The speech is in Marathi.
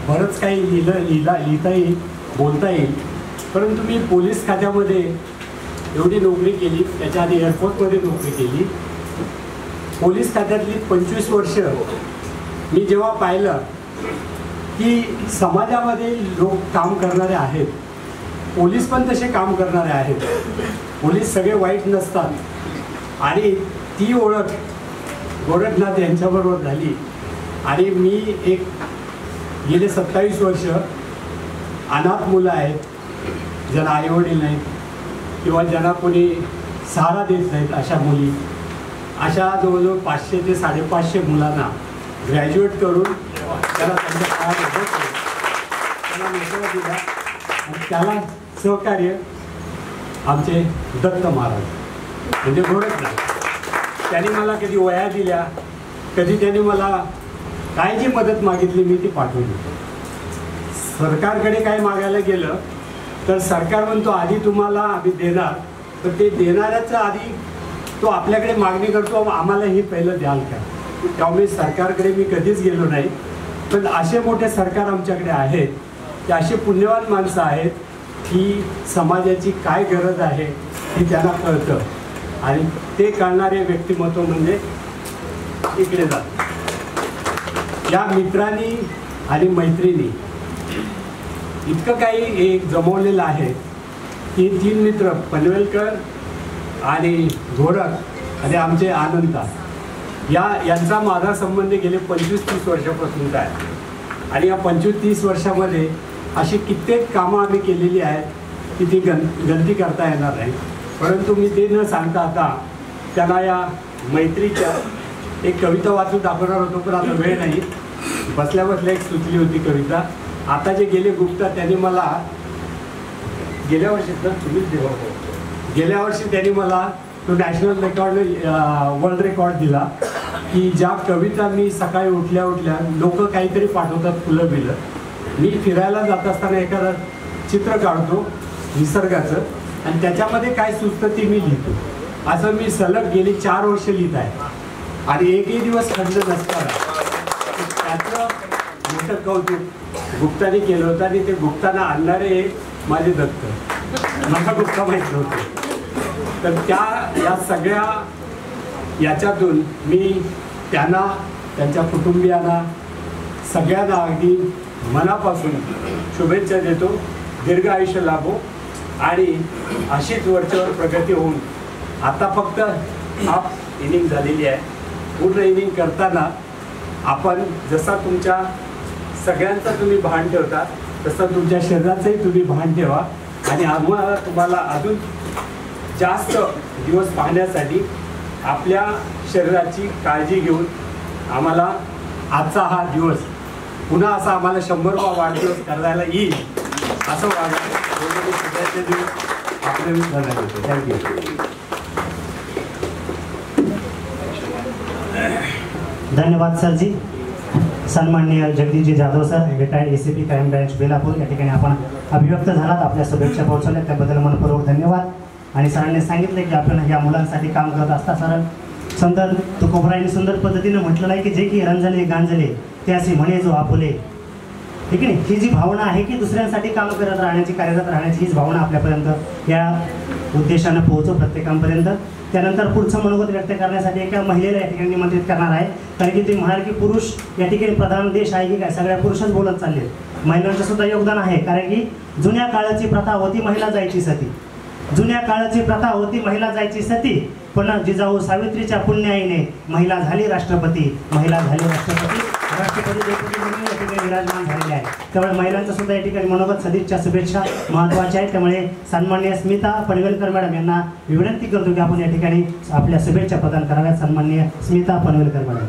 बरंच काही लिहिता येईल, बोलता येईल, परंतु मी पोलीस खात्यामध्ये एवढी नोकरी केली, त्याच्या आधी एअरफोर्समध्ये नोकरी केली. पोलीस खात्यातली 25 वर्ष मी जेव्हा पाहिलं की समाजामध्ये लोक काम करणारे आहेत, पोलीस पण तसे काम करणारे आहेत, पोलीस सगळे वाईट नसतात, आणि ती ओळख गोरखनाथ यांच्याबरोबर झाली. आणि मी एक गेले 27 वर्ष अनाथ मुलं आहेत, ज्यांना आईवडील नाहीत किंवा ज्यांना कोणी सहारा देत नाहीत, अशा मुली, अशा जवळजवळ 500 ते 550 मुलांना ग्रॅज्युएट करून त्याला त्यांच्या काळात त्यांना नोकऱ्या दिल्या. आणि त्याला सहकार्य आमचे दत्त महाराज म्हणजे गोरखनाथ. त्यांनी मला कधी वह्या दिल्या, कधी त्यांनी मला काय जी मदत मागितली मी ती पाठवली. सरकारकडे काय मागायला गेलं तर सरकार म्हणतो आधी तुम्हाला आम्ही देणार, तर ते देणाऱ्याचं आधी तो आपल्याकडे मागणी करतो आम्हाला हे पहिलं द्याल का. त्यामुळे सरकारकडे मी कधीच गेलो नाही. पण असे मोठे सरकार आमच्याकडे आहेत की असे पुण्यवान माणसं आहेत की समाजाची काय गरज आहे हे त्यांना कळतं, आणि ते कळणारे व्यक्तिमत्व म्हणजे इकडे जात. या मित्रांनी आणि मैत्रिणी इतकं काही एक जमवलेलं आहे की 3 मित्र पनवेलकर आणि गोरख आणि आमचे आनंदा यांचा माझा संबंध गेले 25-30 वर्षापासूनचा आहे. आणि या 25-30 वर्षामध्ये अशी कित्येक कामं आम्ही केलेली आहेत की ती गणती करता येणार नाही. परंतु मी ते न सांगता आता त्यांना या मैत्रीच्या एक कविता वाचून दाखवणार होतो, पण आता वेळ नाही. बसल्या बसल्या एक सुचली होती कविता. आता जे गेले गुप्ता त्यांनी मला गेल्या वर्षी त्यांनी मला तो नॅशनल रेकॉर्ड वर्ल्ड रेकॉर्ड दिला की ज्या कविता मी सकाळी उठल्या उठल्या लोक काहीतरी पाठवतात फुलं बिलं, मी फिरायला जात असताना एखादं चित्र काढतो निसर्गाचं आणि त्याच्यामध्ये काय सुचतं ते मी लिहितो. असं मी सलग गेली 4 वर्ष लिहित आहे आणि एकही दिवस खंड नसताना. त्याचं मोठं कौतुक गुप्ताने केलं होतं आणि ते गुप्ताना आणणारे माझे दत्त, मला गुप्ता माहीत नव्हते. तर या सगळ्या याच्यातून मी त्यांना, त्यांच्या कुटुंबियांना, सगळ्यांना अगदी मनापासून शुभेच्छा देतो. दीर्घ आयुष्य लाभो आणि अशीच वरच्यावर प्रगती होऊन आता फक्त हाफ इनिंग झालेली आहे. पूर्ण इनिंग करताना आपण जसा तुमच्या सगळ्यांचा तुम्ही भान ठेवता तसं तुमच्या शरीराचंही तुम्ही भान ठेवा आणि आम्हाला तुम्हाला अजून जास्त दिवस पाहण्यासाठी आपल्या शरीराची काळजी घेऊन आम्हाला आजचा हा दिवस पुन्हा असा आम्हाला 100वा वाढदिवस करायला येईल असं वागायला शुभेच्छा देऊन आपले धन्यवाद देतो. थँक्यू. धन्यवाद सरजी. सन्माननीय जगदीशजी Jadhav sir, retired ACP crime branch Belapur, या ठिकाणी आपण अभिव्यक्त झालात, आपल्या शुभेच्छा पोहोचवल्या त्याबद्दल मनपूर्वक धन्यवाद. आणि सरांनी सांगितलं की आपण या मुलांसाठी काम करत असता सर संत तुकोबरायांनी सुंदर पद्धतीने म्हटलेलं आहे की जे की रंजले गांजले ते असे म्हणे जो आपुले. ठीक आहे, ही जी भावना आहे की दुसऱ्यांसाठी काम करत राहण्याची, कार्यरत राहण्याची, हीच भावना आपल्यापर्यंत या उद्देशानं पोहोचो प्रत्येकापर्यंत. त्यानंतर पुढचं मनोगत व्यक्त करण्यासाठी एका महिलेला या ठिकाणी निमंत्रित करणार आहे. कारण की ते म्हणाल की पुरुष या ठिकाणी प्रधान देश आहे की काय, सगळ्या पुरुषच बोलत चालले. महिलांचं सुद्धा योगदान आहे. कारण की जुन्या काळाची प्रथा होती महिला जायची सती, जुन्या काळाची प्रथा होती महिला जायची सती, पण जिजाऊ सावित्रीच्या पुण्याईने महिला झाली राष्ट्रपती, महिला झाली राष्ट्रपती, राष्ट्रपती द्रौपदी मुर्मू या ठिकाणी विराजमान झालेले आहे. त्यामुळे महिलांचं सुद्धा या ठिकाणी मनोगत सदिच्छा शुभेच्छा महत्त्वाच्या आहेत. त्यामुळे सन्माननीय स्मिता पनवेलकर मॅडम यांना विनंती करतो की आपण या ठिकाणी आपल्या शुभेच्छा प्रदान कराव्यात. सन्माननीय स्मिता पनवेलकर मॅडम.